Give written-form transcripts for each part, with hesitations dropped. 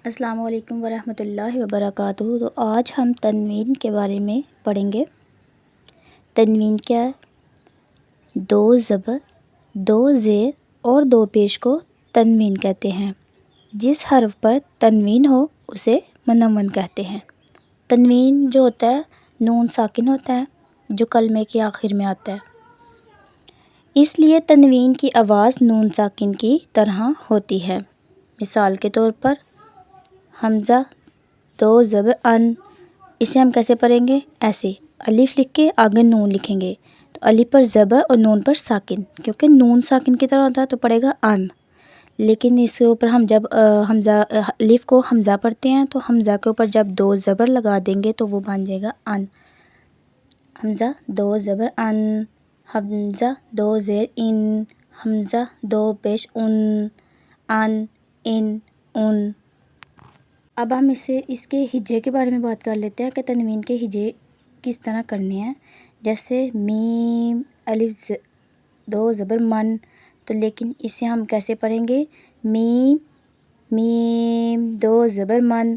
السلام علیکم ورحمۃ اللہ وبرکاتہ۔ تو آج ہم تنوین کے بارے میں پڑھیں گے۔ تنوین کیا ہے؟ دو زبر، دو زیر اور دو پیش کو تنوین کہتے ہیں۔ جس حرف پر تنوین ہو اسے منون کہتے ہیں۔ تنوین جو ہوتا ہے نون ساکن ہوتا ہے جو کلمے کے آخر میں آتا ہے، اس لیے تنوین کی آواز نون ساکن کی طرح ہوتی ہے۔ مثال کے طور پر حمزہ دو زبر ان، اسے ہم کیسے پڑھیں گے؟ ایسے الف لکھ کے آگے نون لکھیں گے تو الف پر زبر اور نون پر ساکن، کیونکہ نون ساکن کی طرح ہوتا ہے تو پڑھے گا ان۔ لیکن اس کے اوپر ہم جب حمزہ الف کو حمزہ پڑھتے ہیں تو حمزہ کے اوپر جب دو زبر لگا دیں گے تو وہ بن جائے گا ان۔ حمزہ دو زبر ان، حمزہ دو زیر ان، حمزہ دو پیش ان، ان، ان۔ اب ہم اس کے ہجے کے بارے میں بات کر لیتے ہیں کہ تنوین کے ہجے کس طرح کرنے ہیں۔ جیسے میم الف دو زبر من، تو لیکن اسے ہم کیسے پڑھیں گے؟ میم دو زبر من۔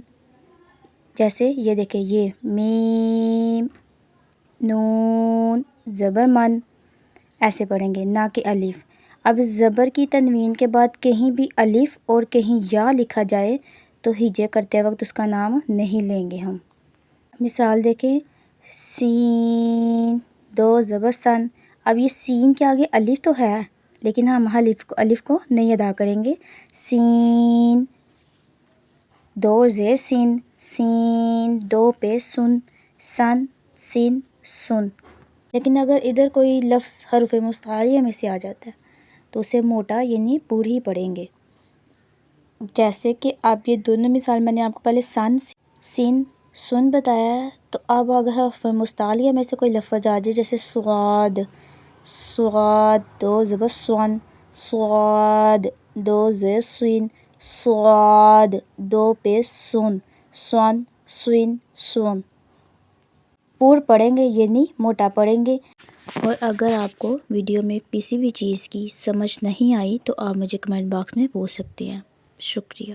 جیسے یہ دیکھیں، یہ میم نون زبر من، ایسے پڑھیں گے، نہ کہ الف۔ اب زبر کی تنوین کے بعد کہیں بھی الف اور کہیں یا لکھا جائے تو ہجے کرتے وقت اس کا نام نہیں لیں گے ہم۔ مثال دیکھیں، سین دو زبر سن۔ اب یہ سین کے آگے الف تو ہے لیکن ہم الف کو نہیں ادا کریں گے۔ سین دو زیر سین، سین دو پہ سن، سن، سن، سن۔ لیکن اگر ادھر کوئی لفظ حروف مستعلیہ میں سے آ جاتا ہے تو اسے موٹا یعنی پور ہی پڑھیں گے۔ جیسے کہ اب یہ دونوں مثال میں نے آپ کو پہلے سن، سن، سن بتایا ہے، تو اب اگر حروف مستعلیہ میں سے کوئی لفظ آ جائے جیسے صاد، صاد دو زبر سون، صاد دو زیر سین، صاد دو پہ سن، سن، سن، سن۔ پور پڑھیں گے یعنی موٹا پڑھیں گے۔ اور اگر آپ کو ویڈیو میں کسی بھی چیز کی سمجھ نہیں آئی تو آپ مجھے کمنٹ باکس میں پوچھ سکتے ہیں۔ شکریہ۔